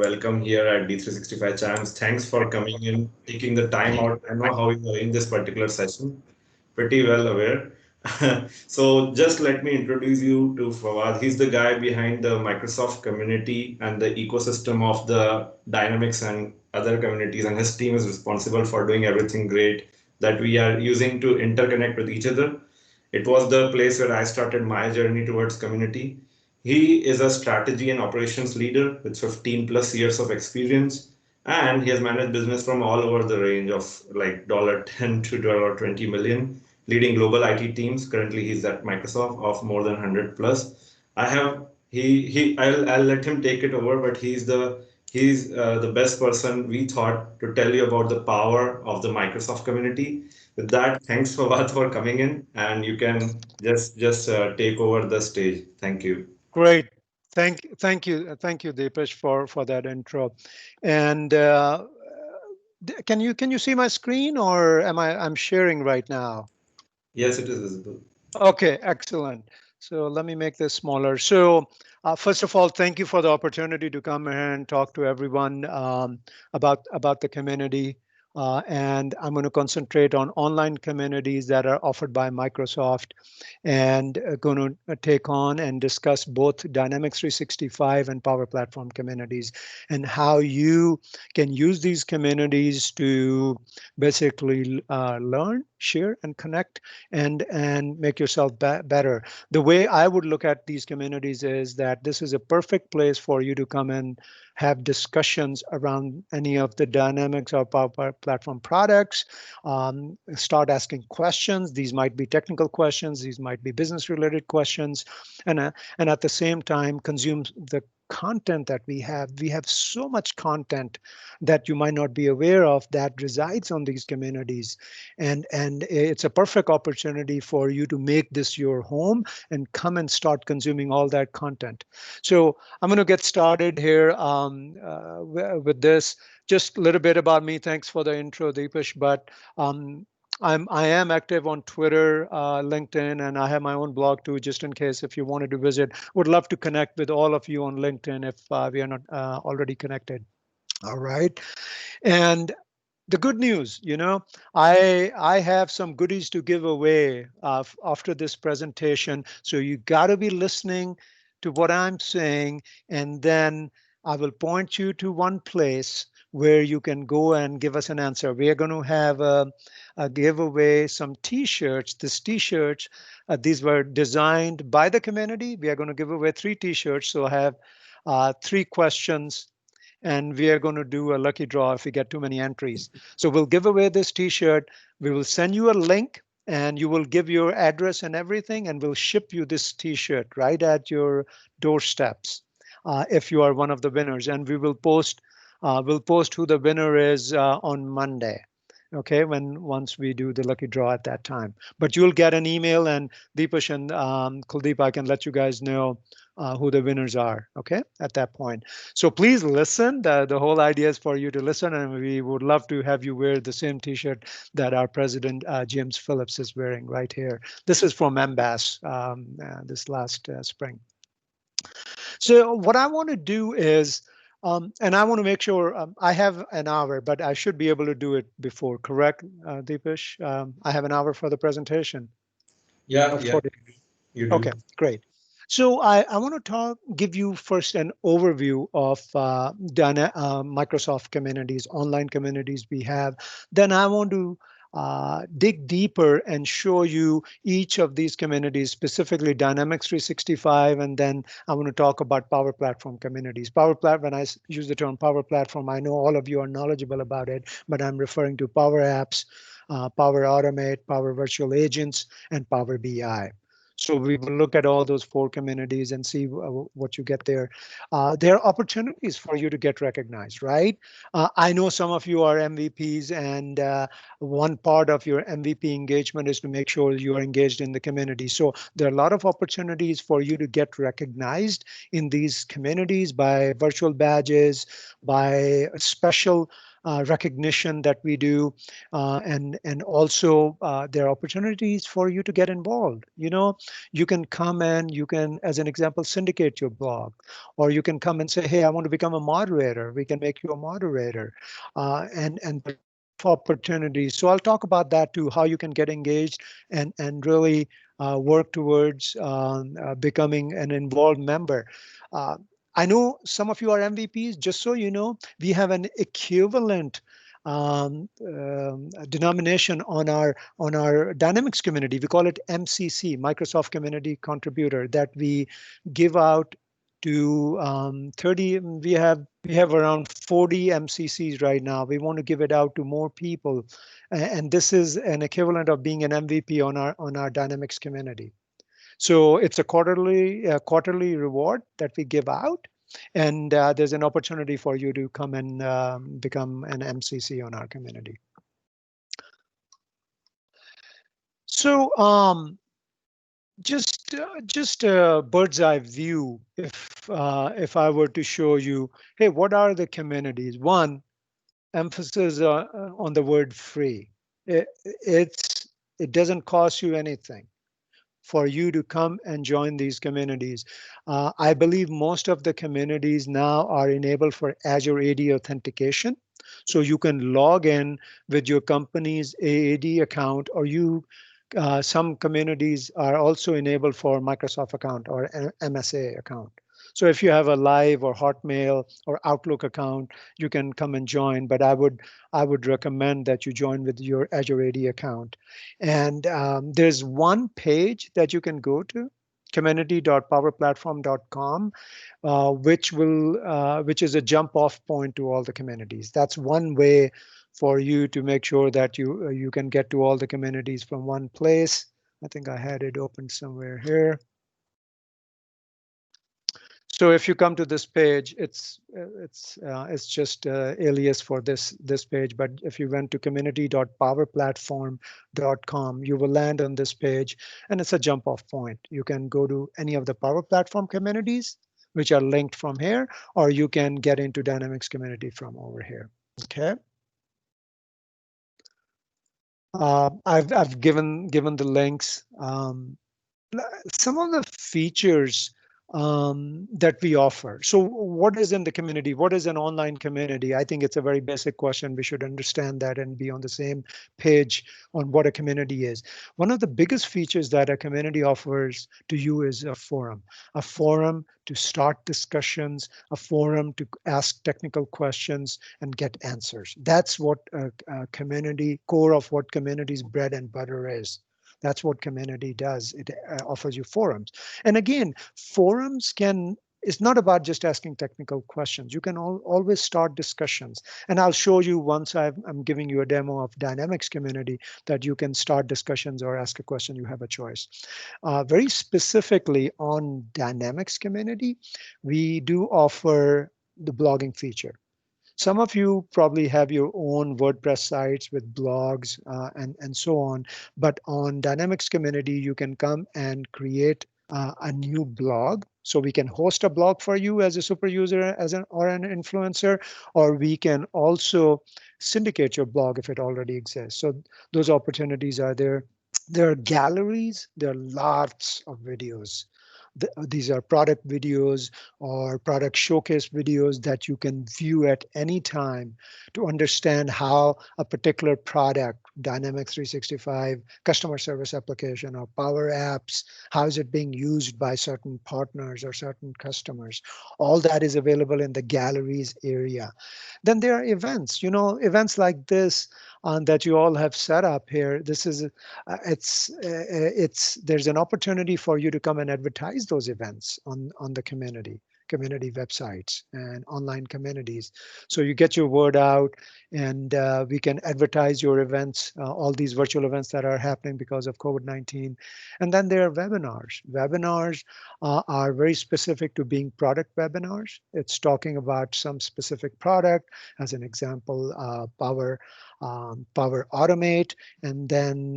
welcome here at D365 Champs. Thanks for coming in, taking the time out. I know how you are in this particular session, pretty well aware. So just let me introduce you to Fawad. He's the guy behind the Microsoft community and the ecosystem of the Dynamics and other communities, and his team is responsible for doing everything great that we are using to interconnect with each other. It was the place where I started my journey towards community. He is a strategy and operations leader with 15 plus years of experience, and he has managed business from all over the range of like $10 to $20 million, leading global IT teams. Currently, he's at Microsoft of more than 100 plus. I have I'll let him take it over, but he's the best person we thought to tell you about the power of the Microsoft community. With that, thanks Fawad for coming in, and you can just take over the stage. Thank you. Great. Thank you, Deepesh, for that intro. And can you see my screen, or I'm sharing right now? Yes, it is visible. Okay, excellent. So let me make this smaller. So first of all, thank you for the opportunity to come here and talk to everyone about the community. And I'm going to concentrate on online communities that are offered by Microsoft, and going to take on and discuss both Dynamics 365 and Power Platform communities, and how you can use these communities to basically learn, share, and connect, and make yourself better. The way I would look at these communities is that this is a perfect place for you to come and have discussions around any of the Dynamics or Power Platform products. Start asking questions. These might be technical questions. These might be business related questions, and at the same time consume the content that we have. We have so much content that you might not be aware of that resides on these communities, and it's a perfect opportunity for you to make this your home and come and start consuming all that content. So I'm going to get started here with this. Just a little bit about me. Thanks for the intro, Deepesh. But I am active on Twitter, LinkedIn, and I have my own blog too, just in case if you wanted to visit. Would love to connect with all of you on LinkedIn if we are not already connected. All right. And the good news, I have some goodies to give away after this presentation. So you got to be listening to what I'm saying, and then I will point you to one place where you can go and give us an answer. We are going to have a giveaway some T-shirts. These T-shirts, these were designed by the community. We are going to give away 3 T-shirts. So I have 3 questions, and we are going to do a lucky draw if we get too many entries. So we'll give away this T-shirt. We will send you a link, and you will give your address and everything, and we'll ship you this T-shirt right at your doorsteps if you are one of the winners. And we'll post who the winner is on Monday. Okay, once we do the lucky draw at that time. But you'll get an email, and Deepesh and Kuldeep, I can let you guys know who the winners are, okay, at that point. So please listen. The whole idea is for you to listen, and we would love to have you wear the same T-shirt that our president, James Phillips, is wearing right here. This is from MBAS this last spring. So what I want to do is, and I want to make sure I have an hour, but I should be able to do it before, correct, Deepesh? I have an hour for the presentation. Yeah, yeah, 40. you Okay, do. great. So I want to give you first an overview of Microsoft communities, online communities we have. Then I want to dig deeper and show you each of these communities, specifically Dynamics 365, and then I want to talk about Power Platform communities. When I use the term Power Platform, I know all of you are knowledgeable about it, but I'm referring to Power Apps, Power Automate, Power Virtual Agents, and Power BI. So we will look at all those 4 communities and see what you get there. There are opportunities for you to get recognized, right? I know some of you are MVPs, and one part of your MVP engagement is to make sure you are engaged in the community. So there are a lot of opportunities for you to get recognized in these communities by virtual badges, by special recognition that we do, and also there are opportunities for you to get involved. You can come and you can, as an example, syndicate your blog, or you can come and say, hey, I want to become a moderator. We can make you a moderator, and there's a lot of opportunities. So I'll talk about that too, how you can get engaged and really work towards becoming an involved member. Uh, I know some of you are MVPs. Just so you know, we have an equivalent denomination on our Dynamics community. We call it MCC, Microsoft Community Contributor, that we give out to 30. We have around 40 MCCs right now. We want to give it out to more people, and this is an equivalent of being an MVP on our Dynamics community. So it's a quarterly reward that we give out, and there's an opportunity for you to come and become an MCC on our community. So just a bird's eye view. If I were to show you, hey, what are the communities? One, emphasis on the word free. It doesn't cost you anything for you to come and join these communities. I believe most of the communities now are enabled for Azure AD authentication. So you can log in with your company's AAD account, or some communities are also enabled for Microsoft account or MSA account. So if you have a Live or Hotmail or Outlook account, you can come and join. But I would recommend that you join with your Azure AD account. And there's one page that you can go to, community.powerplatform.com, which is a jump off point to all the communities. That's one way for you to make sure that you can get to all the communities from one place. I think I had it open somewhere here. So if you come to this page, it's just alias for this page. But if you went to community.powerplatform.com, you will land on this page, and it's a jump off point. You can go to any of the Power Platform communities, which are linked from here, or you can get into Dynamics community from over here. Okay. I've given the links. Some of the features that we offer. So what is in the community? What is an online community? I think it's a very basic question. We should understand that and be on the same page on what a community is. One of the biggest features that a community offers to you is a forum to start discussions, a forum to ask technical questions and get answers. That's what a community, core of what community's bread and butter is. That's what community does. It offers you forums. And again, forums it's not about just asking technical questions. You can always start discussions. And I'll show you once I'm giving you a demo of Dynamics community that you can start discussions or ask a question. You have a choice. Very specifically on Dynamics community, we do offer the blogging feature. Some of you probably have your own WordPress sites with blogs and so on. But on Dynamics community, you can come and create a new blog. So we can host a blog for you as a super user or an influencer, or we can also syndicate your blog if it already exists. So those opportunities are there. There are galleries. There are lots of videos. These are product videos or product showcase videos that you can view at any time to understand how a particular product, Dynamics 365, customer service application, or Power Apps, how is it being used by certain partners or certain customers. All that is available in the galleries area. Then there are events, events like this that you all have set up here. This is there's an opportunity for you to come and advertise those events on the community websites and online communities. So you get your word out, and we can advertise your events, all these virtual events that are happening because of COVID-19. And then there are webinars. Webinars are very specific to being product webinars. It's talking about some specific product. As an example, Power Power Automate, and then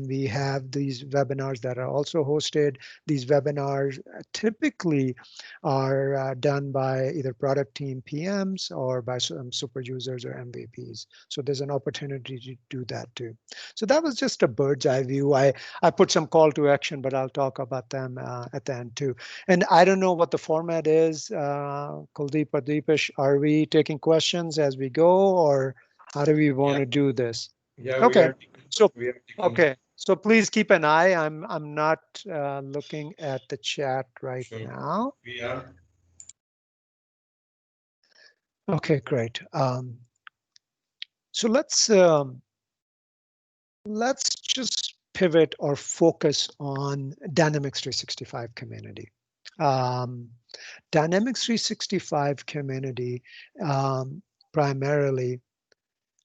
we have these webinars that are also hosted. These webinars typically are done by either product team PMs or by some super users or MVPs. So there's an opportunity to do that too. So that was just a bird's eye view. I put some call to action, but I'll talk about them at the end too. And I don't know what the format is, Kuldeep or Deepish. Are we taking questions as we go, or how do we want Yeah, to do this? yeah, Okay. So we are taking. okay. So please keep an eye. I'm not looking at the chat right Sure, now. we are. Okay, great. So let's just pivot or focus on Dynamics 365 community. Um, Dynamics 365 community um, primarily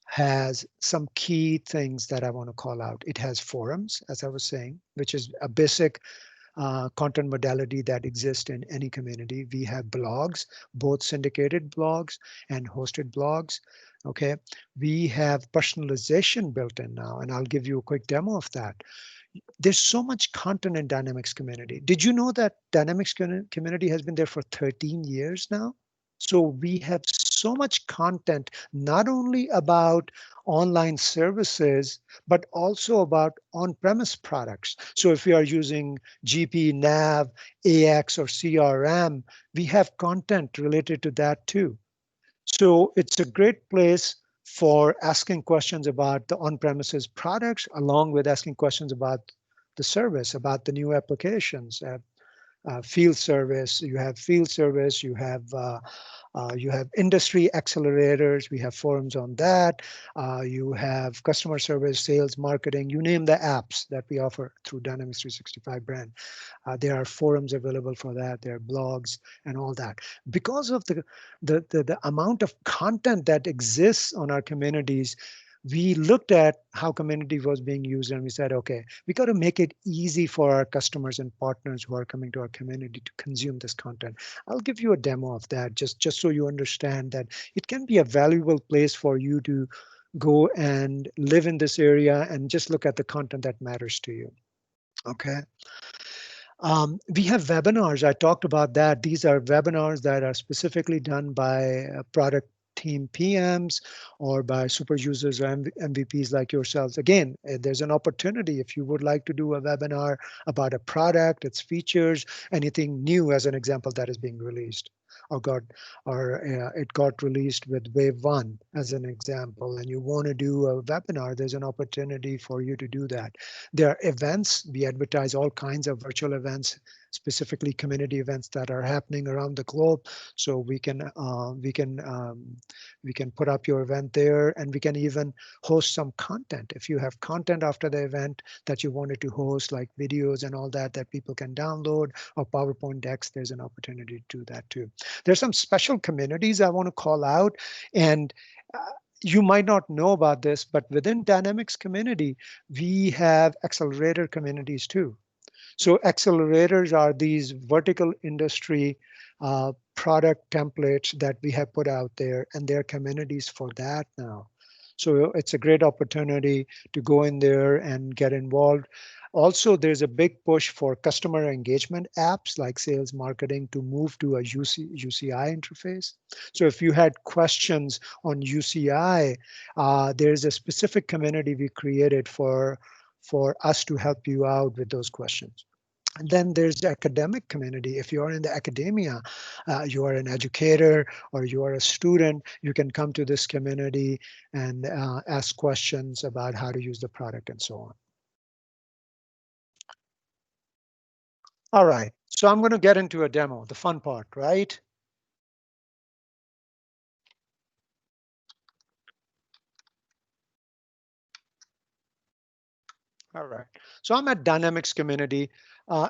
has some key things that I want to call out. It has forums, as I was saying, which is a basic content modality that exists in any community. We have blogs, both syndicated blogs and hosted blogs. Okay, we have personalization built in now, and I'll give you a quick demo of that. There's so much content in Dynamics community. Did you know that Dynamics community has been there for 13 years now? So we have so much content, not only about online services, but also about on-premise products. So if we are using GP, NAV, AX, or CRM, we have content related to that too. So it's a great place for asking questions about the on-premises products, along with asking questions about the service, about the new applications. Field service, you have field service, you have industry accelerators. We have forums on that. You have customer service, sales, marketing, you name the apps that we offer through Dynamics 365 brand. There are forums available for that. There are blogs and all that. Because of the amount of content that exists on our communities, we looked at how community was being used and we said, okay, we got to make it easy for our customers and partners who are coming to our community to consume this content. I'll give you a demo of that just so you understand that it can be a valuable place for you to go and live in this area and just look at the content that matters to you. Okay. We have webinars. I talked about that. These are webinars that are specifically done by product team PMs or by super users or MVPs like yourselves. Again, there's an opportunity if you would like to do a webinar about a product, its features, anything new as an example that is being released or it got released with wave one as an example, and you want to do a webinar, there's an opportunity for you to do that. There are events. We advertise all kinds of virtual events, specifically community events that are happening around the globe. So we can put up your event there, and we can even host some content. If you have content after the event that you wanted to host, like videos and all that that people can download, or PowerPoint decks, there's an opportunity to do that too. There's some special communities I want to call out, and you might not know about this, but within Dynamics community, we have accelerator communities too. So accelerators are these vertical industry product templates that we have put out there, and there are communities for that now. So it's a great opportunity to go in there and get involved. Also, there's a big push for customer engagement apps like sales marketing to move to a UCI interface. So if you had questions on UCI, there's a specific community we created for us to help you out with those questions. And then there's the academic community. If you're in the academia, you are an educator or you are a student, you can come to this community and ask questions about how to use the product and so on. All right, so I'm going to get into a demo, the fun part, right? All right, so I'm at Dynamics community.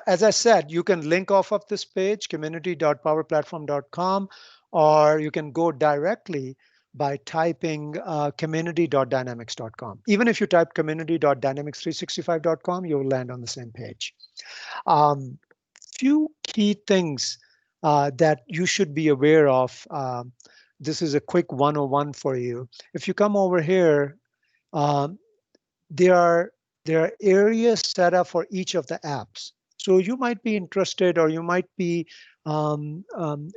As I said, you can link off of this page, community.powerplatform.com, or you can go directly by typing community.dynamics.com. Even if you type community.dynamics365.com, you'll land on the same page. Few key things that you should be aware of this is a quick 101 for you. If you come over here, um, there are there are areas set up for each of the apps. So you might be interested, or you might be an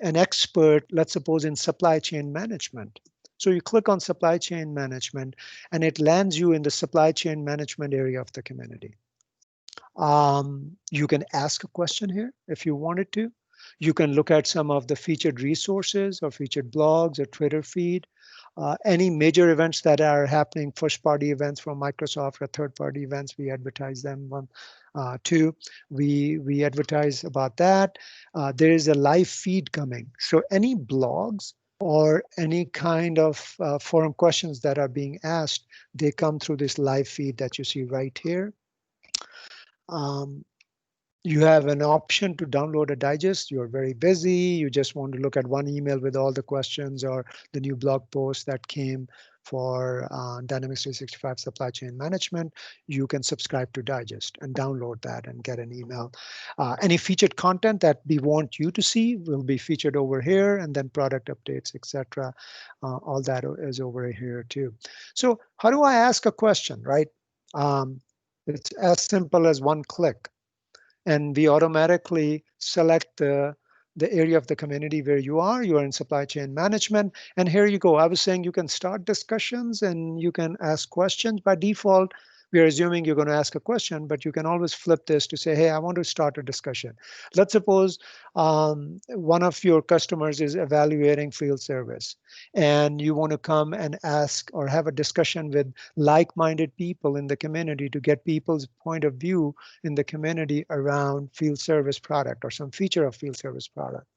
expert, let's suppose, in supply chain management. So you click on supply chain management, and it lands you in the supply chain management area of the community. You can ask a question here if you wanted to. You can look at some of the featured resources or featured blogs or Twitter feed. Any major events that are happening, first party events from Microsoft or third party events, we advertise them. One, two, we advertise about that. There is a live feed coming. So any blogs or any kind of forum questions that are being asked, they come through this live feed that you see right here. Um, you have an option to download a digest. You're very busy. You just want to look at one email with all the questions or the new blog post that came for Dynamics 365 supply chain management. You can subscribe to digest and download that and get an email. Any featured content that we want you to see will be featured over here, and then product updates, etc. All that is over here too. So how do I ask a question, right? It's as simple as one click, and we automatically select the area of the community where you are. You are in supply chain management, and here you go. I was saying you can start discussions and you can ask questions. By default, we are assuming you're going to ask a question, but you can always flip this to say, hey, I want to start a discussion. Let's suppose one of your customers is evaluating field service, and you want to come and ask or have a discussion with like-minded people in the community to get people's point of view in the community around field service product or some feature of field service product.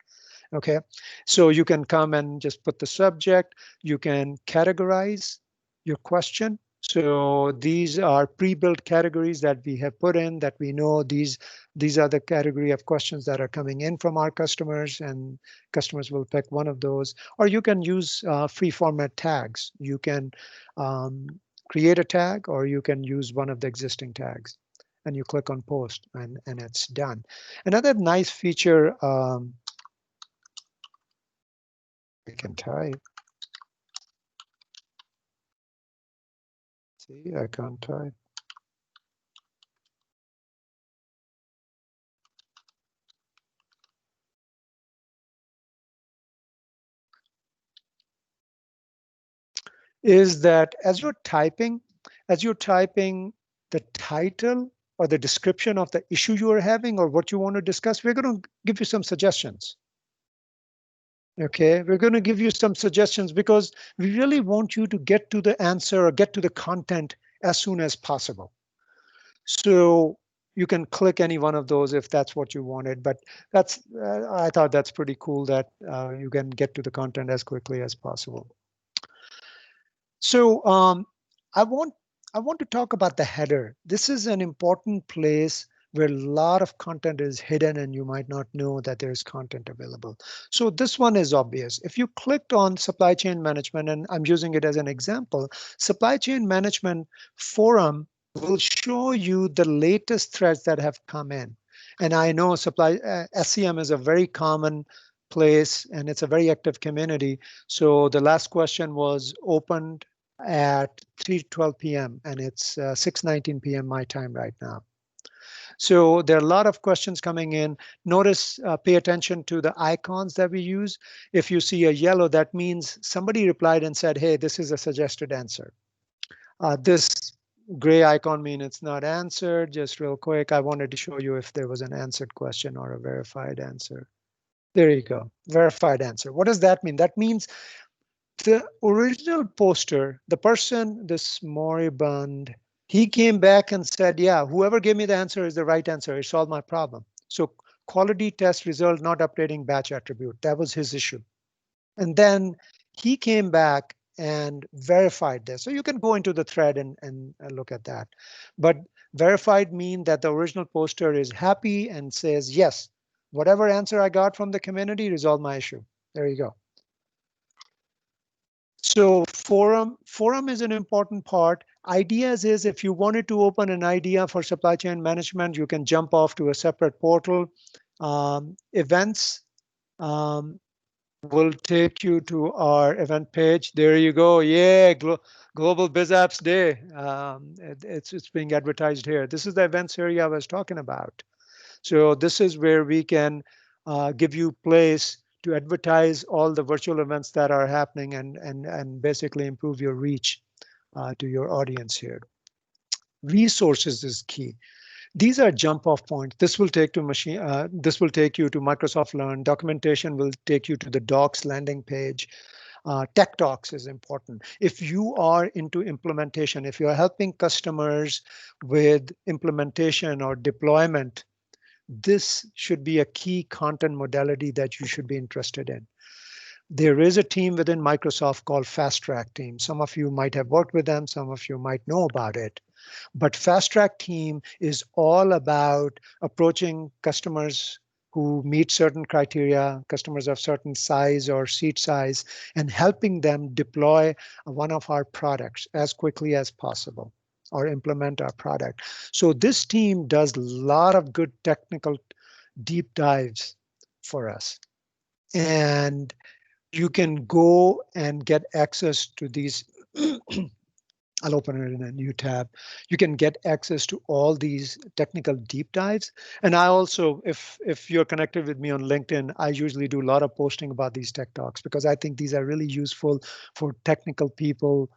Okay, so you can come and just put the subject. You can categorize your question. So these are pre-built categories that we have put in, that we know these are the category of questions that are coming in from our customers, and customers will pick one of those. Or you can use free format tags. You can um, create a tag, or you can use one of the existing tags, and you click on post, and it's done. Another nice feature, I can type. See, I can't type. Is that as you're typing the title or the description of the issue you are having or what you want to discuss, we're going to give you some suggestions. Okay, we're going to give you some suggestions because we really want you to get to the answer or get to the content as soon as possible. So you can click any one of those if that's what you wanted, but that's I thought that's pretty cool that you can get to the content as quickly as possible. So I want I want to talk about the header. This is an important place where a lot of content is hidden and you might not know that there's content available. So this one is obvious. If you clicked on supply chain management, and I'm using it as an example, supply chain management forum will show you the latest threads that have come in. And I know SCM is a very common place and it's a very active community. So the last question was opened at 3:12 p.m. and it's 6:19 p.m. my time right now. So there are a lot of questions coming in. Notice, pay attention to the icons that we use. If you see a yellow, that means somebody replied and said, hey, this is a suggested answer. This gray icon means it's not answered. Just real quick, I wanted to show you if there was an answered question or a verified answer. There you go, verified answer. What does that mean? That means the original poster, the person, this moribund, he came back and said, yeah, whoever gave me the answer is the right answer. It solved my problem. So quality test result not updating batch attribute. That was his issue. And then he came back and verified this. So you can go into the thread and look at that. But verified mean that the original poster is happy and says, yes, whatever answer I got from the community resolved my issue. There you go. So forum is an important part. Ideas is if you wanted to open an idea for supply chain management, you can jump off to a separate portal. Events, um, will take you to our event page. There you go. Yeah, Global Bizapps Day. It's being advertised here. This is the events area I was talking about. So this is where we can give you place to advertise all the virtual events that are happening and basically improve your reach to your audience here. Resources is key. These are jump off points. This will take to machine. This will take you to Microsoft Learn. Documentation will take you to the Docs landing page. Tech Talks is important. If you are into implementation, if you're helping customers with implementation or deployment, this should be a key content modality that you should be interested in. There is a team within Microsoft called Fast Track Team. Some of you might have worked with them, some of you might know about it. But Fast Track Team is all about approaching customers who meet certain criteria, customers of certain size or seat size, and helping them deploy one of our products as quickly as possible or implement our product. So this team does a lot of good technical deep dives for us. And you can go and get access to these. I'll open it in a new tab. You can get access to all these technical deep dives. And I also, if you're connected with me on LinkedIn, I usually do a lot of posting about these tech talks because I think these are really useful for technical people,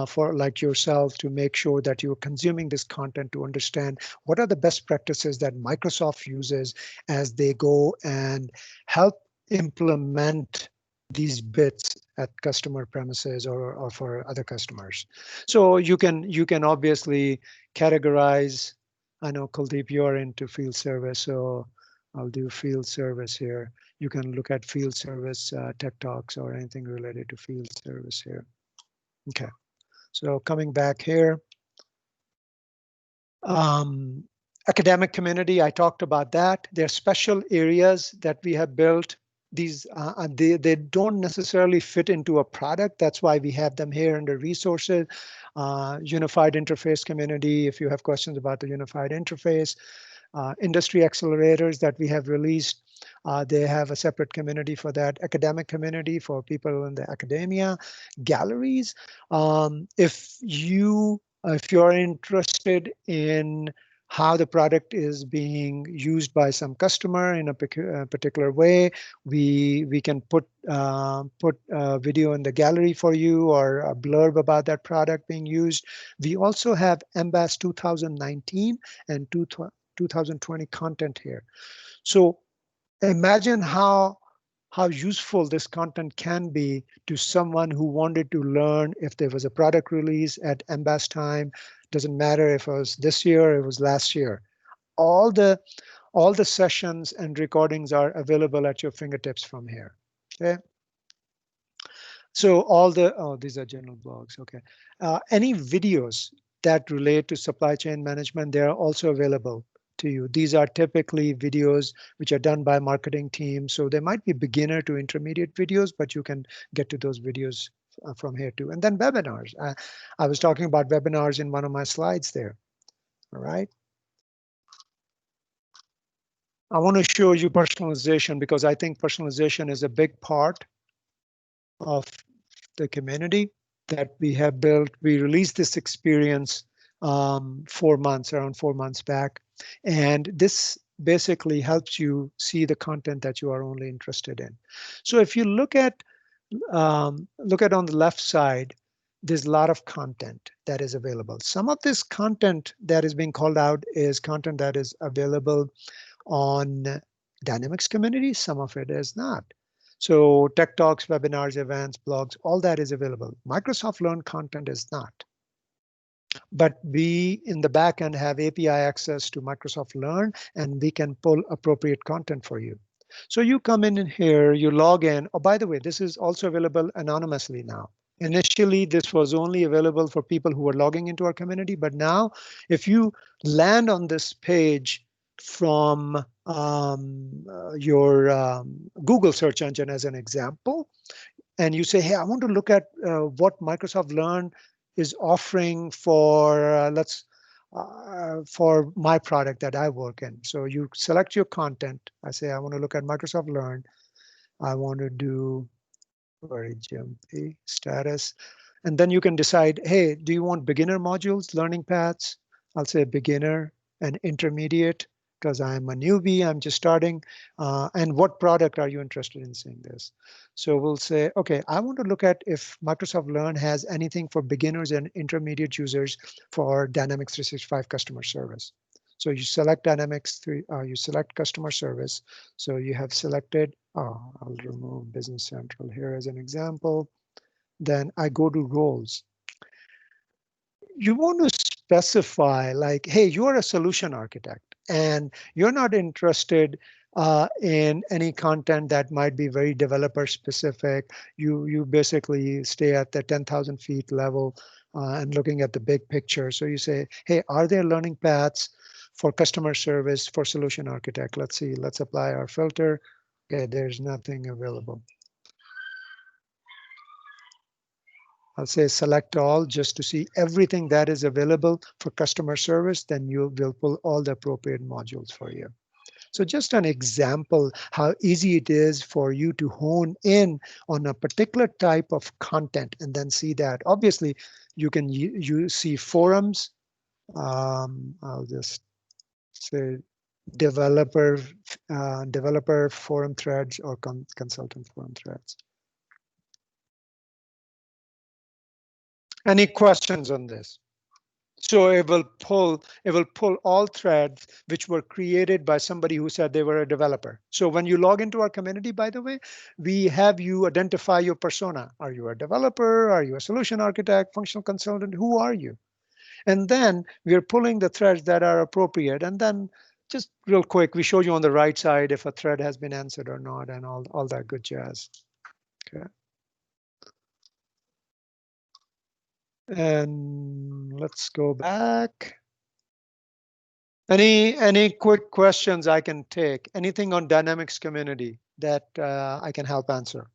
for like yourself, to make sure that you're consuming this content to understand what are the best practices that Microsoft uses as they go and help implement these bits at customer premises or for other customers. So you can obviously categorize. I know Kuldeep, you're into field service, so I'll do field service here. You can look at field service tech talks or anything related to field service here. Okay, so coming back here, um, academic community, I talked about that. There are special areas that we have built. These they don't necessarily fit into a product. That's why we have them here under resources. Unified interface community. If you have questions about the unified interface, industry accelerators that we have released, they have a separate community for that. Academic community for people in the academia. Galleries. If you're interested in how the product is being used by some customer in a particular way, we can put a video in the gallery for you or a blurb about that product being used. We also have MBAS 2019 and 2020 content here. So imagine how useful this content can be to someone who wanted to learn if there was a product release at MBAS time. Doesn't matter if it was this year or it was last year. All the sessions and recordings are available at your fingertips from here. Okay. So these are general blogs. Okay. Any videos that relate to supply chain management, they are also available to you. These are typically videos which are done by marketing teams. So they might be beginner to intermediate videos, but you can get to those videos from here too. And then webinars. I was talking about webinars in one of my slides there. All right. I want to show you personalization because I think personalization is a big part of the community that we have built. We released this experience around 4 months back. And this basically helps you see the content that you are only interested in. So if you look at on the left side, there's a lot of content that is available. Some of this content that is being called out is content that is available on Dynamics community. Some of it is not. So tech talks, webinars, events, blogs, all that is available. Microsoft Learn content is not. But we in the back end have API access to Microsoft Learn, and we can pull appropriate content for you. So you come in here, you log in. Oh, by the way, this is also available anonymously now. Initially, this was only available for people who were logging into our community. But now, if you land on this page from your Google search engine as an example, and you say, hey, I want to look at what Microsoft Learn is offering for for my product that I work in. So you select your content. I say, I want to look at Microsoft Learn. I want to do very jumpy status. And then you can decide, hey, do you want beginner modules, learning paths? I'll say beginner and intermediate because I'm a newbie, I'm just starting. And what product are you interested in seeing this? So we'll say, okay, I want to look at if Microsoft Learn has anything for beginners and intermediate users for Dynamics 365 customer service. So you select Dynamics 3, you select customer service. So you have selected, I'll remove Business Central here as an example. Then I go to roles. You want to specify like, hey, you're a solution architect and you're not interested in any content that might be very developer specific. You basically stay at the 10,000 feet level and looking at the big picture. So you say, hey, are there learning paths for customer service for solution architect? Let's see, let's apply our filter. Okay, there's nothing available. I'll say select all just to see everything that is available for customer service, then you will pull all the appropriate modules for you. So just an example how easy it is for you to hone in on a particular type of content and then see that. Obviously, you can you see forums. I'll just say developer developer forum threads or consultant forum threads. Any questions on this? So it will pull all threads which were created by somebody who said they were a developer. So when you log into our community, by the way, we have you identify your persona. Are you a developer? Are you a solution architect, functional consultant? Who are you? And then we are pulling the threads that are appropriate. And then just real quick, we show you on the right side if a thread has been answered or not and all that good jazz. Okay. And let's go back. Any quick questions I can take? Anything on Dynamics community that I can help answer?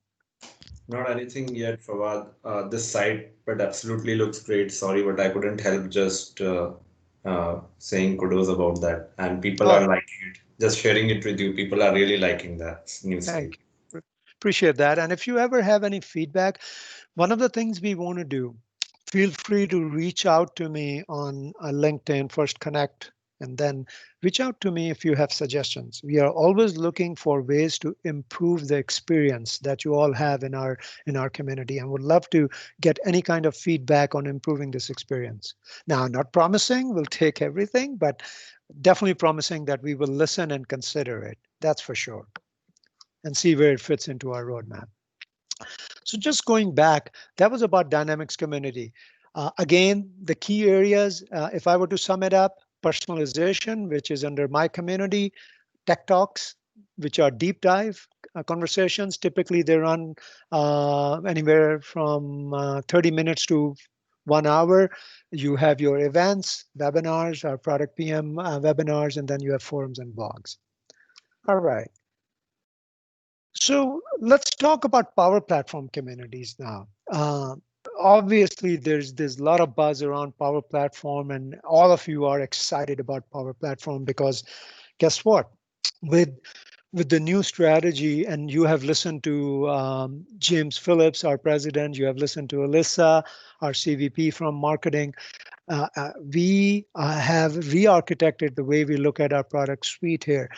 Not anything yet, Fawad. This site, but absolutely looks great. Sorry, but I couldn't help just saying kudos about that. And people are Oh, liking it. Just sharing it with you. People are really liking that new site. thank you. Appreciate that. And if you ever have any feedback, one of the things we want to do, feel free to reach out to me on LinkedIn, first connect, and then reach out to me if you have suggestions. We are always looking for ways to improve the experience that you all have in our community and would love to get any kind of feedback on improving this experience. Now, not promising we'll take everything, but definitely promising that we will listen and consider it. That's for sure. And see where it fits into our roadmap. So just going back, that was about Dynamics community. Again, the key areas, if I were to sum it up, personalization, which is under my community, tech talks, which are deep dive conversations. Typically, they run anywhere from 30 minutes to 1 hour. You have your events, webinars, our product PM webinars, and then you have forums and blogs. All right. So let's talk about Power Platform communities now. Obviously, there's a lot of buzz around Power Platform, and all of you are excited about Power Platform because guess what? With with the new strategy, and you have listened to James Phillips, our president, you have listened to Alyssa, our CVP from marketing. We have re-architected the way we look at our product suite here.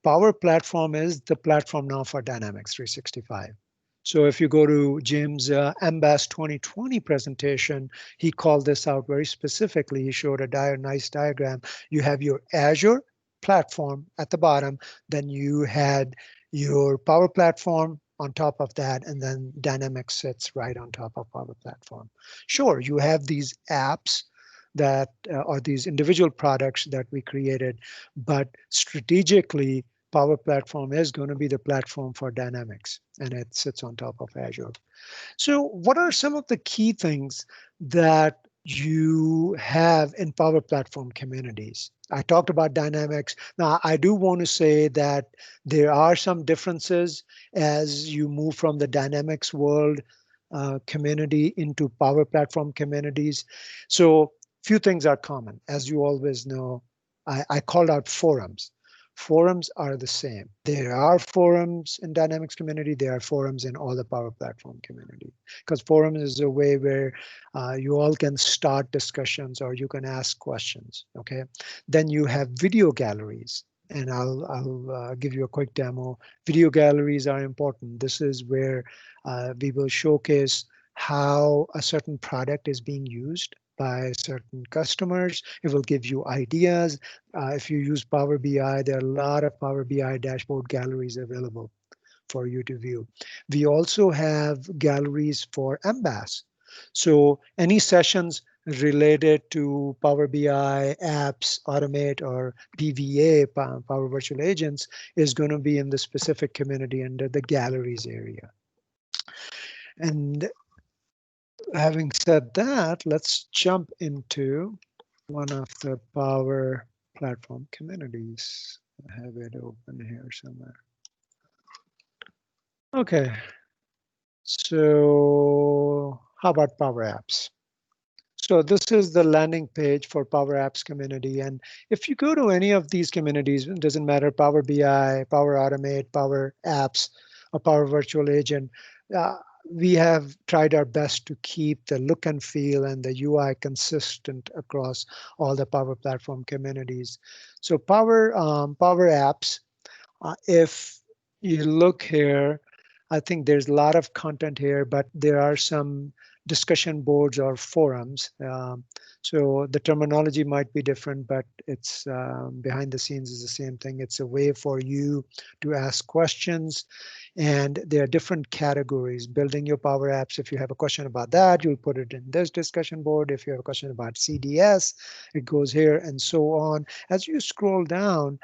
Power Platform is the platform now for Dynamics 365. So if you go to Jim's MBAS 2020 presentation, he called this out very specifically. He showed a nice diagram. You have your Azure platform at the bottom, then you had your Power Platform on top of that, and then Dynamics sits right on top of Power Platform. Sure, you have these apps that are these individual products that we created, but strategically, Power Platform is going to be the platform for Dynamics, and it sits on top of Azure. So what are some of the key things that you have in Power Platform communities? I talked about Dynamics. Now, I do want to say that there are some differences as you move from the Dynamics world community into Power Platform communities. So few things are common. As you always know, I called out forums. Forums are the same. There are forums in Dynamics community. There are forums in all the Power Platform community, because forums is a way where you all can start discussions or you can ask questions. Okay. Then you have video galleries. And I'll give you a quick demo. Video galleries are important. This is where we will showcase how a certain product is being used by certain customers. It will give you ideas. If you use Power BI, there are a lot of Power BI dashboard galleries available for you to view. We also have galleries for MBAS. So any sessions related to Power BI, apps, Automate, or PVA, Power Virtual Agents, is going to be in the specific community under the galleries area. And having said that, let's jump into one of the Power Platform communities. I have it open here somewhere. Okay, so how about Power Apps? So this is the landing page for Power Apps community. And if you go to any of these communities, it doesn't matter, Power BI, Power Automate, Power Apps, or Power Virtual Agent, uh, we have tried our best to keep the look and feel and the UI consistent across all the Power Platform communities. So Power Apps, if you look here, I think there's a lot of content here, but there are some discussion boards or forums. So the terminology might be different, but it's behind the scenes is the same thing. It's a way for you to ask questions. And there are different categories. Building your Power Apps. If you have a question about that, you'll put it in this discussion board. If you have a question about CDS, it goes here and so on. As you scroll down,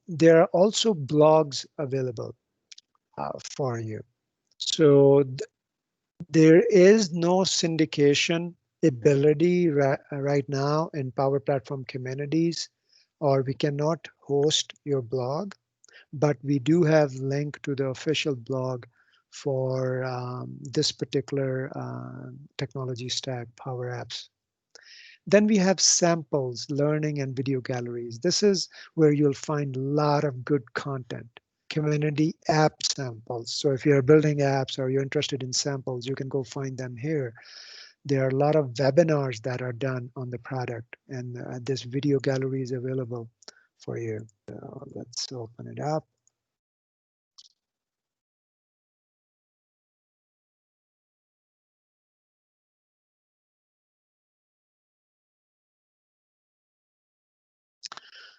there are also blogs available for you. So there is no syndication ability right now in Power Platform communities, or we cannot host your blog, but we do have link to the official blog for this particular technology stack, Power Apps. Then we have samples, learning, and video galleries. This is where you'll find a lot of good content. Community app samples. So if you're building apps or you're interested in samples, you can go find them here. There are a lot of webinars that are done on the product, and this video gallery is available for you. So let's open it up.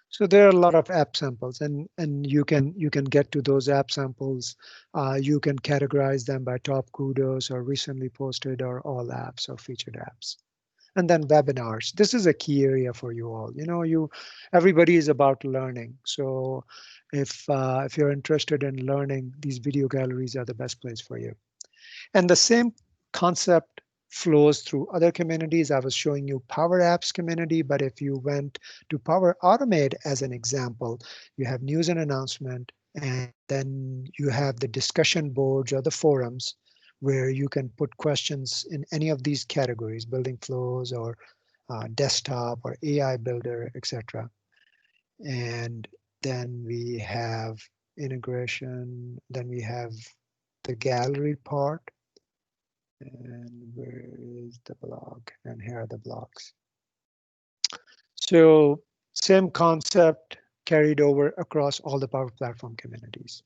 So there are a lot of app samples, and you can get to those app samples. You can categorize them by top kudos or recently posted or all apps or featured apps. And then webinars. This is a key area for you all. Everybody is about learning. So if you're interested in learning, these video galleries are the best place for you. And the same concept flows through other communities. I was showing you Power Apps community, but if you went to Power Automate as an example, you have news and announcement, and then you have the discussion boards or the forums where you can put questions in any of these categories, building flows or desktop or AI builder, etc. And then we have integration, then we have the gallery part. And where is the blog? And here are the blogs. So same concept carried over across all the Power Platform communities.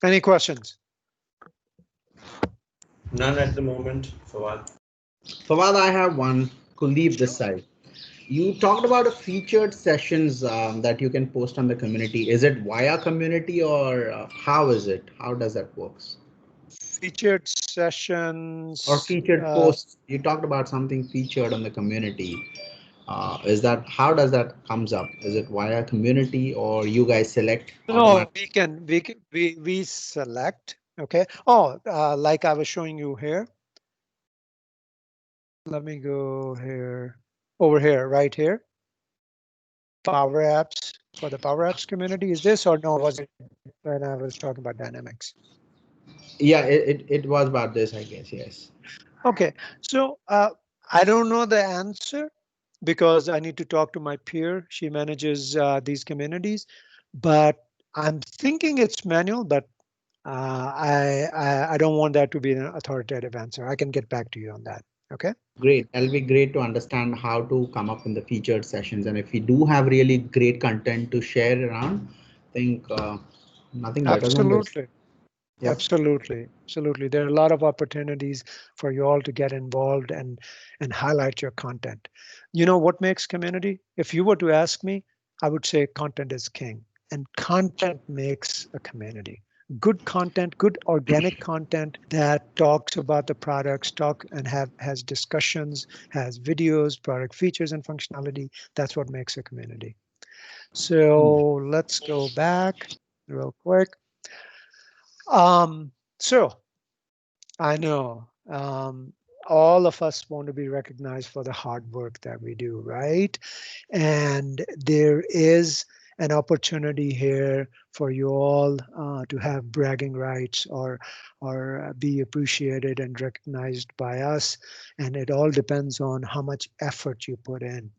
Any questions? None at the moment, Fawad. Fawad, I have one. Could leave this side. You talked about a featured sessions that you can post on the community. Is it via community or how is it? How does that works? Featured sessions. Or featured posts? You talked about something featured on the community. Is that how does that comes up? Is it via community or you guys select No, automatically? we select. Okay. Oh, like I was showing you here. Let me go here, over here, right here. Power Apps for the Power Apps community. Is this or no? Was it when I was talking about Dynamics? Yeah, it was about this, I guess. Yes. Okay, so I don't know the answer because I need to talk to my peer. She manages these communities, but I'm thinking it's manual, but I don't want that to be an authoritative answer. I can get back to you on that. Okay. Great. That'll be great to understand how to come up in the featured sessions. And if we do have really great content to share around, I think nothing better than this. Absolutely. Yep. Absolutely. Absolutely. There are a lot of opportunities for you all to get involved and highlight your content. You know what makes community? If you were to ask me, I would say content is king and content makes a community. Good content, good organic content that talks about the products, talk and have has discussions, has videos, product features and functionality. That's what makes a community. So let's go back real quick. So I know all of us want to be recognized for the hard work that we do, right? And there is an opportunity here for you all to have bragging rights or be appreciated and recognized by us. And it all depends on how much effort you put in.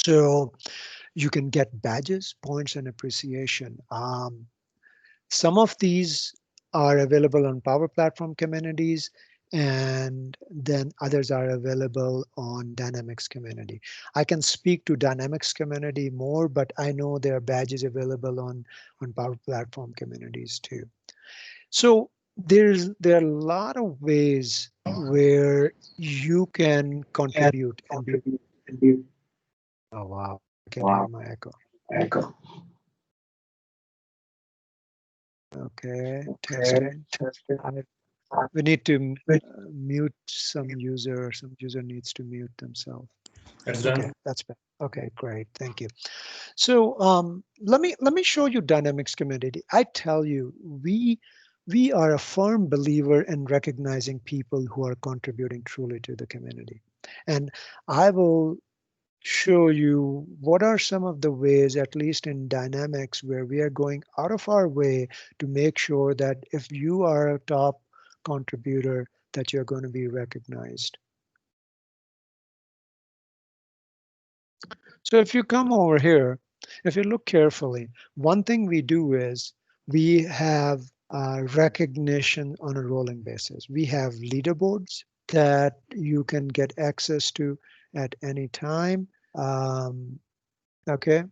So you can get badges, points, and appreciation. Some of these are available on Power Platform communities, and then others are available on Dynamics community. I can speak to Dynamics community more, but I know there are badges available on Power Platform communities too. So there are a lot of ways where you can contribute and be. Oh wow, I can hear my echo. Okay, testing. I We need to mute some user. Some user needs to mute themselves. That's Okay, done. that's better. Okay, great. Thank you. So let me show you Dynamics community. I tell you, we are a firm believer in recognizing people who are contributing truly to the community. And I will show you what are some of the ways, at least in Dynamics, where we are going out of our way to make sure that if you are a top contributor, that you're going to be recognized. So if you come over here, if you look carefully, one thing we do is we have recognition on a rolling basis. We have leaderboards that you can get access to at any time. Um, okay,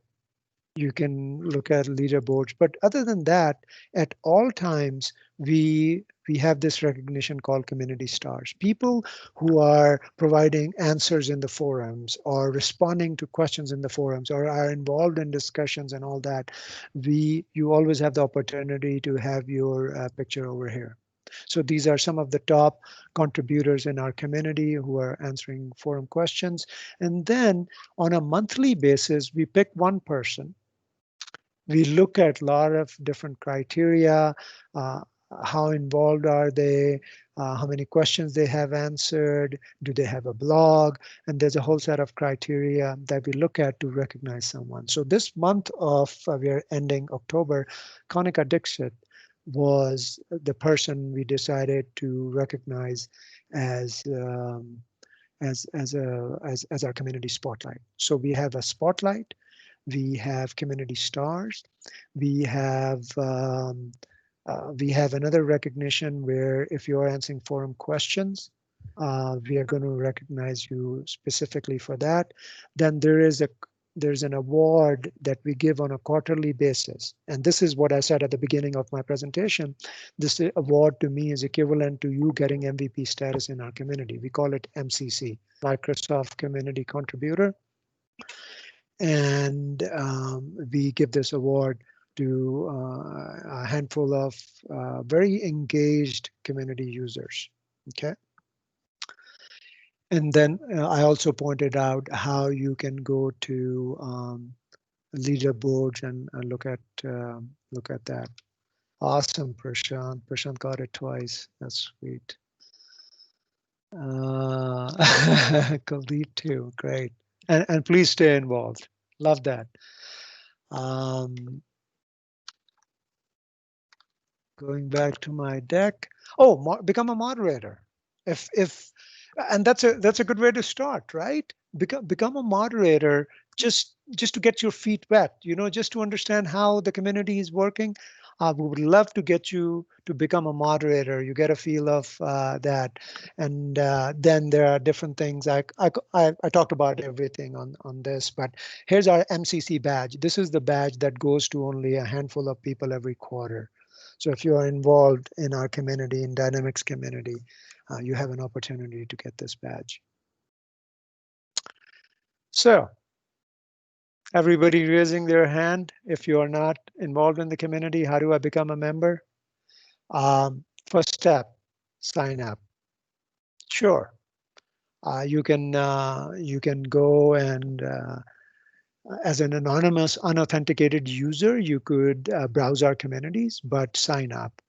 you can look at leaderboards, but other than that, at all times we have this recognition called community stars, people who are providing answers in the forums or responding to questions in the forums or are involved in discussions and all that. You always have the opportunity to have your picture over here. So these are some of the top contributors in our community who are answering forum questions. And then on a monthly basis, we pick one person. We look at a lot of different criteria. uh, how involved are they, how many questions they have answered, do they have a blog, and there's a whole set of criteria that we look at to recognize someone. So this month of we are ending October, Kanika Dixit was the person we decided to recognize as as our community spotlight. So we have a spotlight, we have community stars, we have another recognition where if you're answering forum questions, we are going to recognize you specifically for that. Then there's an award that we give on a quarterly basis. And this is what I said at the beginning of my presentation. This award to me is equivalent to you getting MVP status in our community. We call it MCC, Microsoft Community Contributor. And we give this award to a handful of very engaged community users. Okay. And then I also pointed out how you can go to leaderboards and look at that. Awesome, Prashant. Prashant got it twice. That's sweet. Kuldeep too. Great. And please stay involved. Love that. Um, Going back to my deck. Oh, become a moderator. If And that's a good way to start, right? Become a moderator, just to get your feet wet, just to understand how the community is working. We would love to get you to become a moderator. You get a feel of that, and then there are different things. I talked about everything on this, but here's our MCC badge. This is the badge that goes to only a handful of people every quarter. So if you are involved in our community, in Dynamics community, you have an opportunity to get this badge. So everybody raising their hand. If you are not involved in the community, how do I become a member? First step, sign up. Sure, you can go and as an anonymous, unauthenticated user, you could browse our communities, but sign up.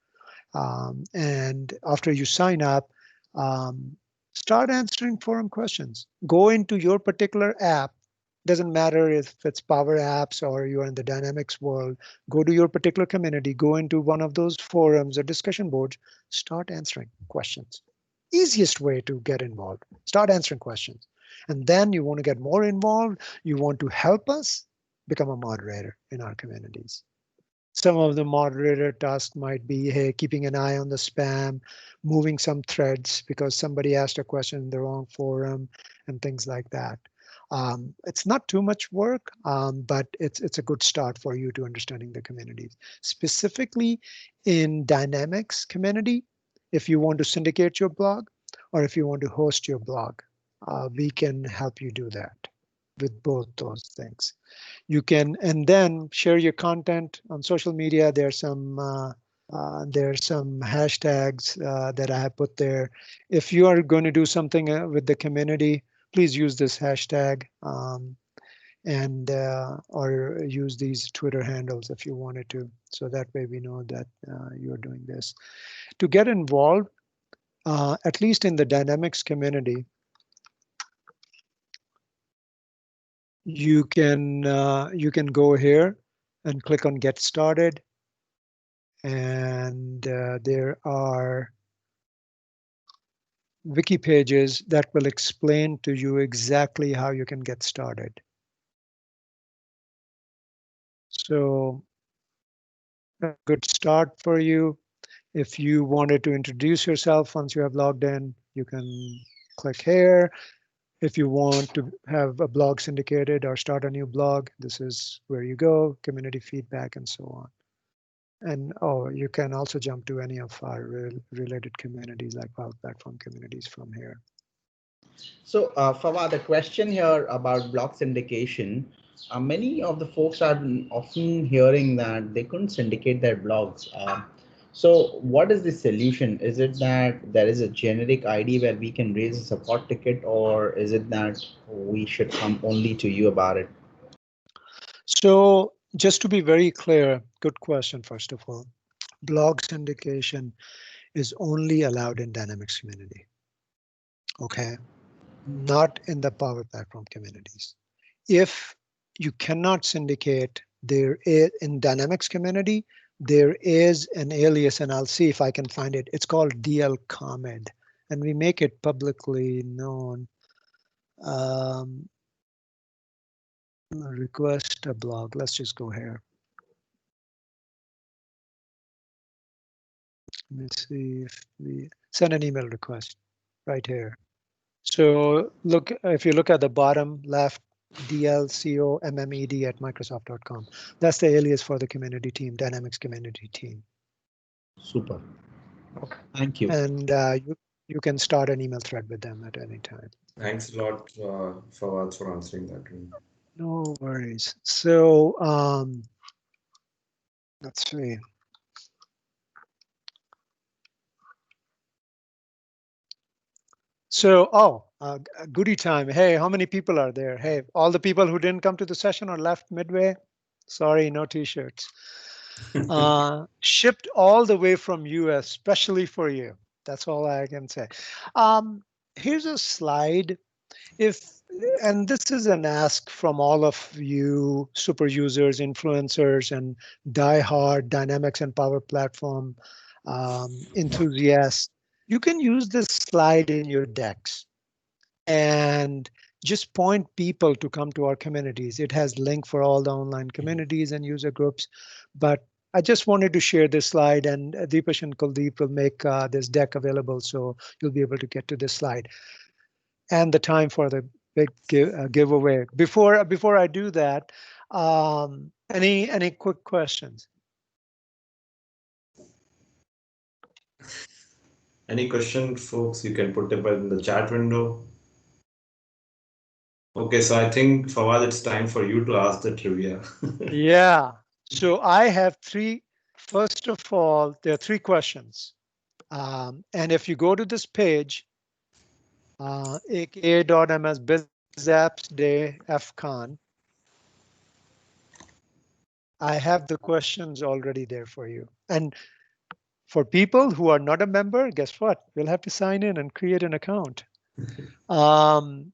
And after you sign up, um, start answering forum questions. Go into your particular app. Doesn't matter if it's Power Apps or you're in the Dynamics world. Go to your particular community. Go into one of those forums or discussion boards. Start answering questions. Easiest way to get involved. Start answering questions. And then you want to get more involved. You want to help us become a moderator in our communities. Some of the moderator tasks might be, hey, keeping an eye on the spam, moving some threads because somebody asked a question in the wrong forum, and things like that. It's not too much work, but it's a good start for you to understanding the communities. Specifically in Dynamics community, if you want to syndicate your blog or if you want to host your blog, we can help you do that with both those things. You can, and then share your content on social media. There's some hashtags that I have put there. If you are going to do something with the community, please use this hashtag and or use these Twitter handles if you wanted to. So that way we know that you're doing this. To get involved, at least in the Dynamics community, you can go here and click on Get Started. And there are wiki pages that will explain to you exactly how you can get started. So a good start for you. If you wanted to introduce yourself once you have logged in, you can click here. If you want to have a blog syndicated or start a new blog, this is where you go, community feedback and so on. And you can also jump to any of our related communities like Power Platform communities from here. So, Fawad, the question here about block syndication. Many of the folks are often hearing that they couldn't syndicate their blogs. So, what is the solution? Is it that there is a generic ID where we can raise a support ticket, or is it that we should come only to you about it? So just to be very clear, good question, first of all. Blog syndication is only allowed in Dynamics community. Okay, not in the Power Platform communities. If you cannot syndicate, there is in Dynamics community, there is an alias, and I'll see if I can find it. It's called DL Comed, and we make it publicly known. Request a blog. Let's just go here. Let me see if we send an email request right here. So look, if you look at the bottom left, dlcommed@microsoft.com. That's the alias for the community team, Dynamics community team. Super. Okay. Thank you. And you can start an email thread with them at any time. Thanks a lot, Fawad, for answering that. No worries. So let's see. So, goodie time. Hey, how many people are there? Hey, all the people who didn't come to the session or left midway, sorry, no t-shirts. Shipped all the way from US, especially for you. That's all I can say. Here's a slide. And this is an ask from all of you super users, influencers, and diehard Dynamics and Power Platform enthusiasts. You can use this slide in your decks. and just point people to come to our communities. It has link for all the online communities and user groups, but I just wanted to share this slide, and Deepesh and Kuldeep will make this deck available, so you'll be able to get to this slide and the time for the big giveaway. Before I do that, any quick questions? Any question, folks? You can put it in the chat window. Okay, so I think Fawad, it's time for you to ask the trivia. Yeah. So I have three. First of all, there are three questions. And if you go to this page, aka.ms Bizapps Day FCon, I have the questions already there for you. And for people who are not a member, guess what? You'll have to sign in and create an account. And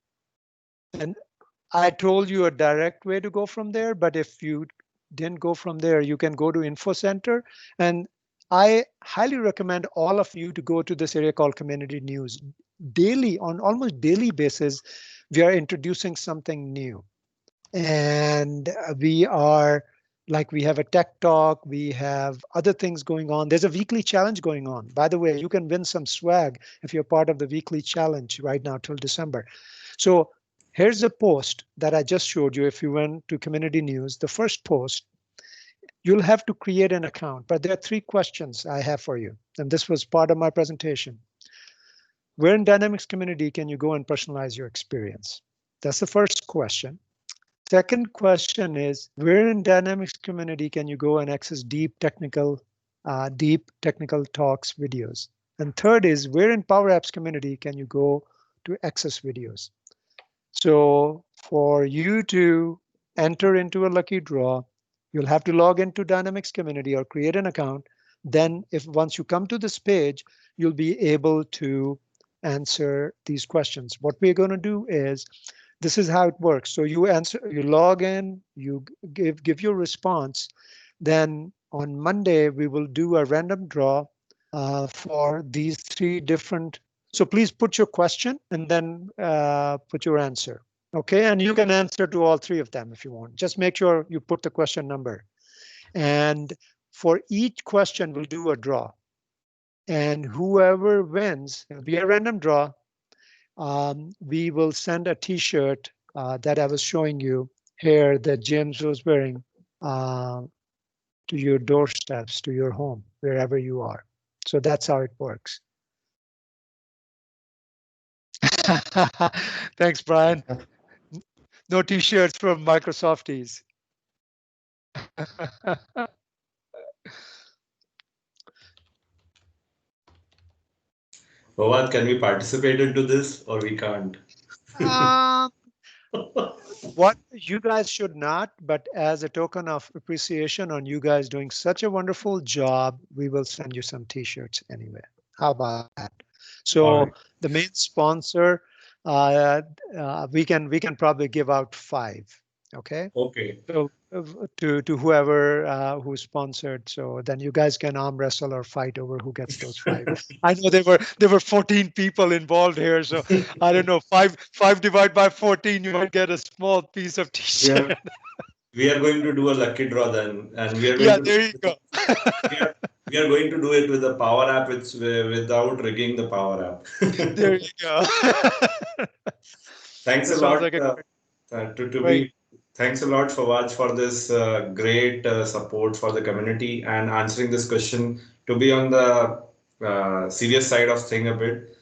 I told you a direct way to go from there, but if you didn't go from there, you can go to Info Center. And I highly recommend all of you to go to this area called Community News. Daily, on almost daily basis, we are introducing something new. And we are like, we have a tech talk, we have other things going on. There's a weekly challenge going on. By the way, you can win some swag if you're part of the weekly challenge right now till December. So here's a post that I just showed you. If you went to Community News, the first post, you'll have to create an account, but there are three questions I have for you. And this was part of my presentation. Where in Dynamics Community can you go and personalize your experience? That's the first question. Second question is, where in Dynamics Community can you go and access deep technical talks videos? And third is, where in Power Apps Community can you go to access videos? So for you to enter into a lucky draw, you'll have to log into Dynamics Community or create an account. Then if once you come to this page, you'll be able to answer these questions. What we're going to do is, this is how it works. So you log in, you give your response. Then on Monday, we will do a random draw for these three different. So please put your question and then put your answer. Okay, and you can answer to all three of them if you want. Just make sure you put the question number. And for each question, we'll do a draw. And whoever wins, it'll be a random draw. We will send a T-shirt that I was showing you here that James was wearing to your doorsteps, to your home, wherever you are. So that's how it works. Thanks, Brian. No T-shirts from Microsofties. Fawad, can we participate into this or we can't? um, what you guys should not, but as a token of appreciation on you guys doing such a wonderful job, we will send you some T-shirts anyway. How about that? So Right. the main sponsor, we can probably give out 5. Okay. Okay. So to whoever who sponsored, so then you guys can arm wrestle or fight over who gets those 5. I know there were 14 people involved here, so I don't know, 5 divided by 14, you might get a small piece of We T-shirt. are we are going to do a lucky draw then, and we are going Yeah, to there you go. we are, we are going to do it with the Power App, which without rigging the Power App. There you go. Thanks That a sounds lot like a to great. be. Thanks a lot, Fawad, for this great support for the community and answering this question. To be on the serious side of thing a bit,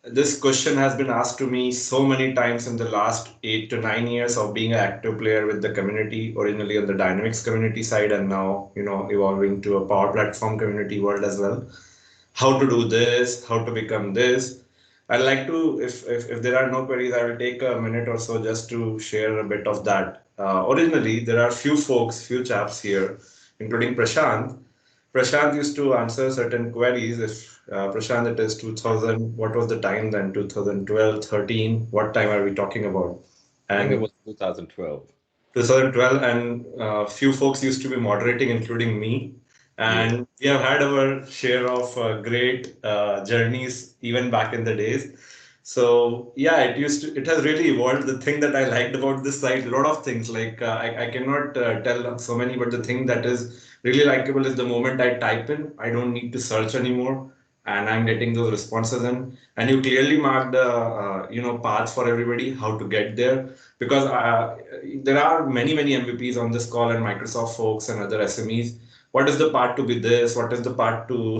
this question has been asked to me so many times in the last 8 to 9 years of being an active player with the community, originally on the Dynamics community side, and now evolving to a Power Platform community world as well. How to do this, how to become this. I'd like to, if there are no queries, I will take a minute or so just to share a bit of that. Originally, there are few folks, few chaps here, including Prashant. Prashant used to answer certain queries. If Prashant, it is 2000, what was the time then? 2012, 13, what time are we talking about? I think it And was 2012. 2012, and few folks used to be moderating, including me. Yeah. And we have had our share of great journeys even back in the days. So yeah, it has really evolved. The thing that I liked about this site, a lot of things, like I cannot tell so many, but the thing that is really likable is the moment I type in, I don't need to search anymore, and I'm getting those responses in. And you clearly marked the paths for everybody how to get there, because there are many MVPs on this call and Microsoft folks and other SMEs. What is the part to be this? What is the part to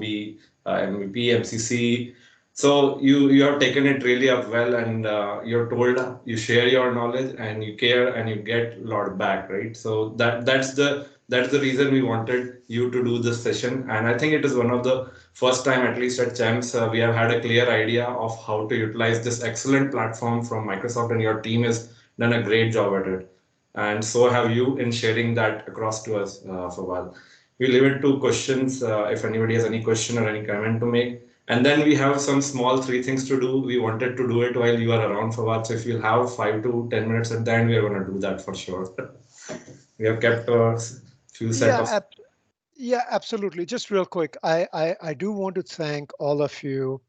be MVP, MCC? So you have taken it really up well, and you're told, you share your knowledge and you care and you get a lot back, right? So that's the reason we wanted you to do this session, and I think it is one of the first time, at least at Champs, we have had a clear idea of how to utilize this excellent platform from Microsoft, and your team has done a great job at it, and so have you in sharing that across to us, Fawad. We leave it to questions, if anybody has any question or any comment to make. And then we have some small three things to do. We wanted to do it while you are around, Fawad. So if you'll have 5 to 10 minutes at the end, we are going to do that for sure. We have kept a few set Yeah, of. yeah, absolutely. Just real quick, I do want to thank all of you,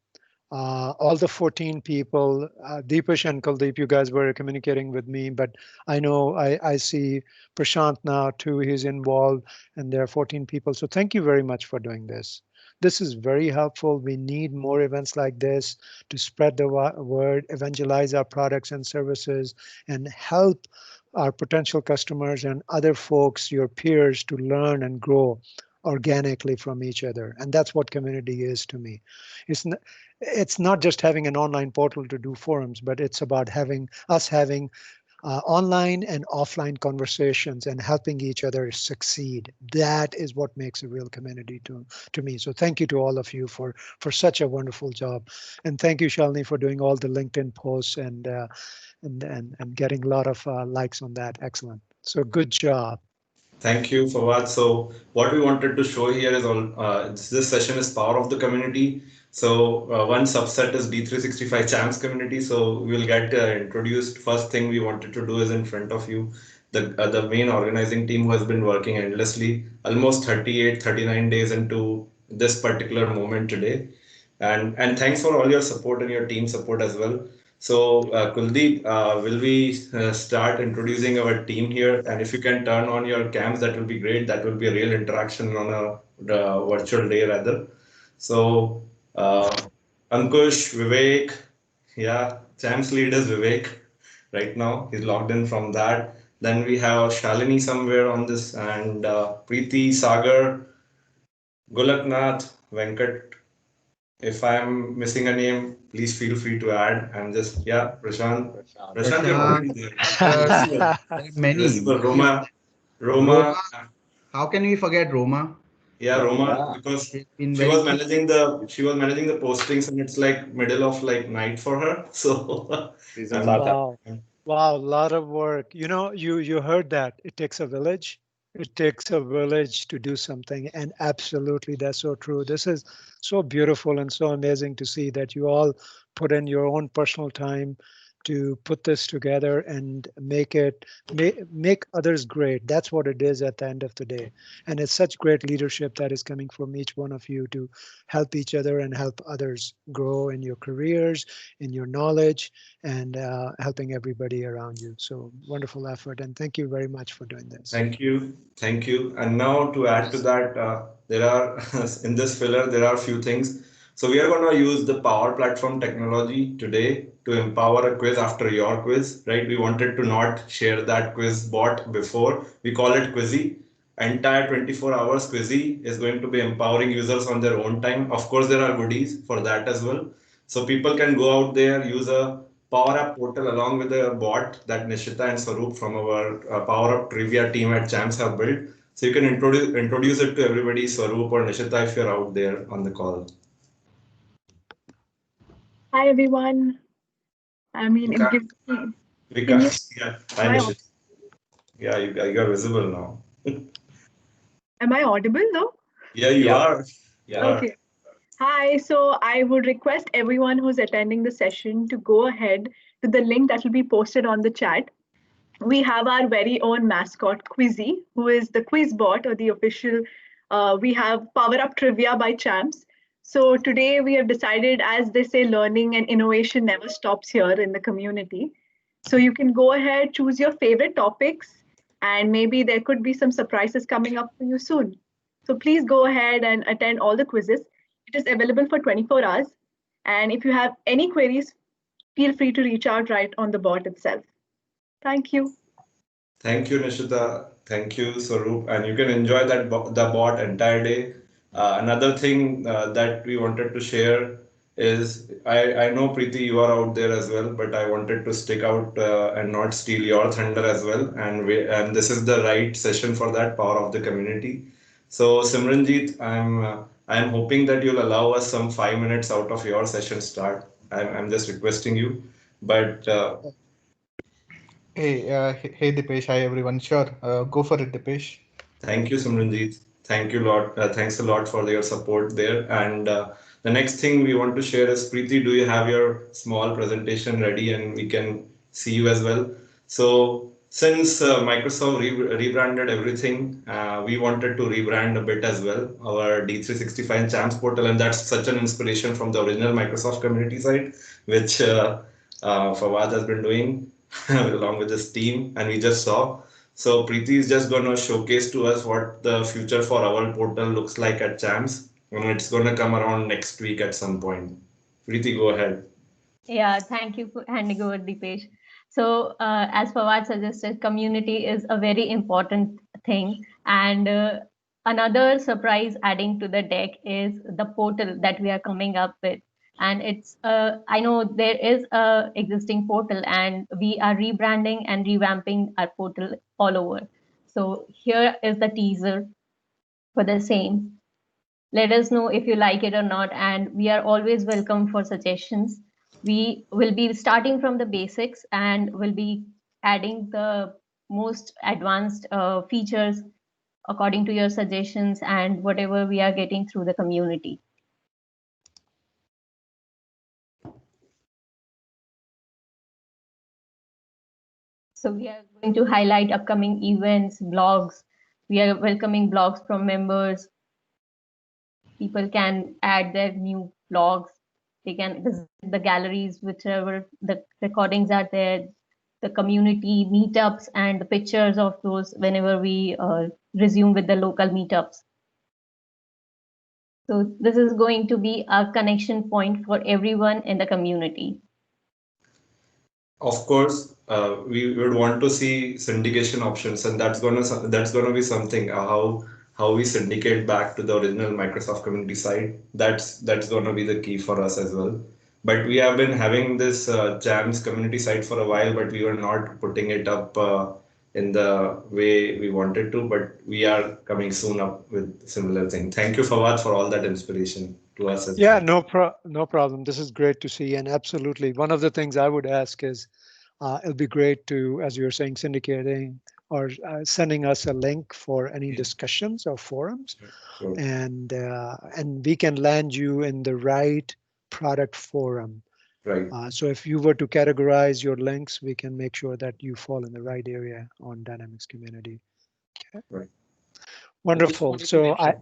all the 14 people. Deepesh and Kuldeep, you guys were communicating with me, but I know I see Prashant now too. He's involved, and there are 14 people. So thank you very much for doing this. This is very helpful. We need more events like this to spread the word, evangelize our products and services, and help our potential customers and other folks, your peers, to learn and grow organically from each other. And that's what community is to me. It's it's not just having an online portal to do forums, but it's about having online and offline conversations and helping each other succeed. That is what makes a real community to me. So thank you to all of you for such a wonderful job, and thank you, Shalini, for doing all the LinkedIn posts and getting a lot of likes on that. Excellent. So good job. Thank you, Fawad. So what we wanted to show here is this session is power of the community. So one subset is D365 Champs community. So we'll get introduced. First thing we wanted to do is in front of you, the main organizing team who has been working endlessly, almost 38, 39 days into this particular moment today. And thanks for all your support and your team support as well. So, Kuldeep, will we start introducing our team here? And if you can turn on your cams, that will be great. That will be a real interaction on the virtual day, rather. So, Ankush, Vivek, yeah, Champs lead is Vivek right now. He's logged in from that. Then we have Shalini somewhere on this, and Preeti, Sagar, Golaknath, Venkat. If I'm missing a name, please feel free to add. I'm just, yeah, Prashant. Prashant. Prashant, you're Prashant, already there. Sagar, Invisible. there are many, Invisible. many of Roma. them. Roma. Roma, how can we forget Roma? Yeah, Roma, Yeah. because She's been she very was keen. managing the postings, and it's like middle of like night for her. So She's in I'm South Wow. Africa. Wow, a lot of work. You know, you heard that. It takes a village. It takes a village to do something. And absolutely, that's so true. This is so beautiful and so amazing to see that you all put in your own personal time to put this together and make others great. That's what it is at the end of the day. And it's such great leadership that is coming from each one of you to help each other and help others grow in your careers, in your knowledge, and helping everybody around you. So wonderful effort, and thank you very much for doing this. Thank you. Thank you. And now to add to that, there are in this filler, there are a few things. So we are going to use the Power Platform technology today to empower a quiz after your quiz, right? We wanted to not share that quiz bot before. We call it Quizzy. Entire 24 hours Quizzy is going to be empowering users on their own time. Of course, there are goodies for that as well. So people can go out there, use a Power Up portal along with the bot that Nishita and Sarup from our Power Up trivia team at Champs have built. So you can introduce it to everybody, Sarup or Nishita, if you're out there on the call. Hi everyone. I mean, it Vika, gives me. Vika, Can you? yeah, Am hi I Nishita. Yeah, you are visible now. am I audible though? Yeah, you Yep. are. You Yeah. are. Okay. Hi. So I would request everyone who's attending the session to go ahead to the link that will be posted on the chat. We have our very own mascot Quizzy, who is the quiz bot or the official. We have Power Up Trivia by Champs. So today we have decided, as they say, learning and innovation never stops here in the community. So you can go ahead, choose your favorite topics, and maybe there could be some surprises coming up for you soon. So please go ahead and attend all the quizzes. It is available for 24 hours. And if you have any queries, feel free to reach out right on the bot itself. Thank you. Thank you, Nishita. Thank you, Sarup. And you can enjoy the bot entire day. Another thing that we wanted to share is I know Preeti, you are out there as well, but I wanted to stick out and not steal your thunder as well. And this is the right session for that, power of the community. So Simranjeet, I'm hoping that you'll allow us some 5 minutes out of your session start. I'm just requesting you. But Hey, Dipesh. Hi, everyone. Sure, go for it, Dipesh. Thank you, Simranjeet. Thank you a lot. Thanks a lot for your support there. And the next thing we want to share is Preeti, do you have your small presentation ready and we can see you as well? So, since Microsoft rebranded everything, we wanted to rebrand a bit as well, our D365 Champs portal. And that's such an inspiration from the original Microsoft community site, which Fawad has been doing along with his team. And we just saw. So Preeti is just going to showcase to us what the future for our portal looks like at Champs, and it's going to come around next week at some point. Preeti, go ahead. Yeah, thank you for handing over, Dipesh. So, as Fawad suggested, community is a very important thing. And another surprise adding to the deck is the portal that we are coming up with. And I know there is a existing portal, and we are rebranding and revamping our portal all over. So here is the teaser for the same. Let us know if you like it or not, and we are always welcome for suggestions. We will be starting from the basics and will be adding the most advanced features according to your suggestions and whatever we are getting through the community. So we are going to highlight upcoming events, blogs. We are welcoming blogs from members. People can add their new blogs. They can visit the galleries, whichever the recordings are there, the community meetups, and the pictures of those whenever we resume with the local meetups. So this is going to be a connection point for everyone in the community. Of course, we would want to see syndication options, and that's gonna be something how we syndicate back to the original Microsoft community site. That's gonna be the key for us as well. But we have been having this Jams community site for a while, but we were not putting it up in the way we wanted to. But we are coming soon up with similar thing. Thank you, Fawad, for all that inspiration to us as Yeah, well. no problem. This is great to see, and absolutely. One of the things I would ask is, it'll be great to, as you were saying, syndicating or sending us a link for any discussions or forums, Sure. and we can land you in the right product forum. Right. So if you were to categorize your links, we can make sure that you fall in the right area on Dynamics community. Okay. Right. I just Wonderful. wanted to So mention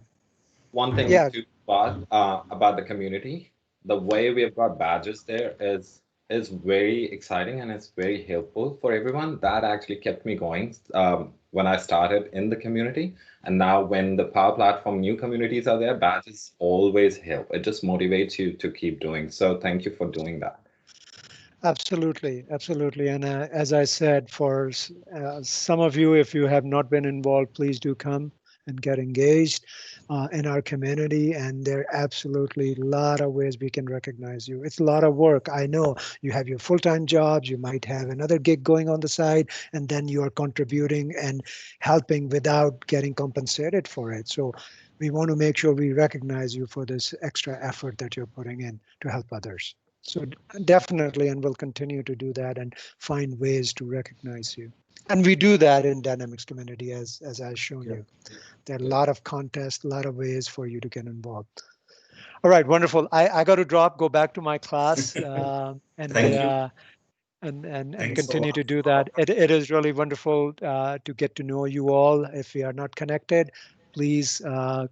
one thing yeah, to about the community. The way we have got badges there is very exciting and it's very helpful for everyone. That actually kept me going when I started in the community. And now when the Power Platform new communities are there, badges always help. It just motivates you to keep doing. So thank you for doing that. absolutely, absolutely. And as I said, for some of you, if you have not been involved, please do come and get engaged in our community. And there are absolutely a lot of ways we can recognize you. It's a lot of work. I know you have your full-time jobs, you might have another gig going on the side, and then you are contributing and helping without getting compensated for it. So we want to make sure we recognize you for this extra effort that you're putting in to help others. So definitely, and we'll continue to do that and find ways to recognize you. And we do that in Dynamics community, as I've shown you. There are a lot of contests, a lot of ways for you to get involved. All right, wonderful. I got to go back to my class, and Thank you. and Thanks so continue to much. do that. It is really wonderful to get to know you all. If we are not connected, please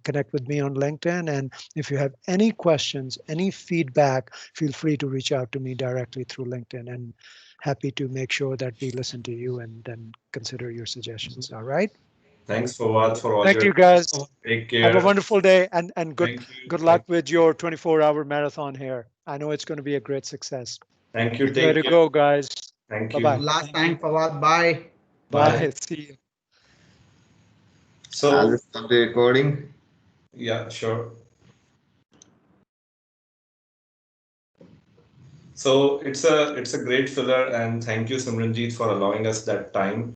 connect with me on LinkedIn. And if you have any questions, any feedback, feel free to reach out to me directly through LinkedIn, and happy to make sure that we listen to you and then consider your suggestions. All right. Thanks, Fawad, for all Thank your you, guys. take Have a care. wonderful day, and Thank you. good luck with your 24-hour marathon here. I know it's going to be a great success. Thank you. Way Take to care. go, guys. Thank Bye-bye. you. Last time, Fawad. Bye. Bye. Bye. See you. So, I'll stop the recording. yeah, sure. So it's a great filler, and thank you, Simranjeet, for allowing us that time.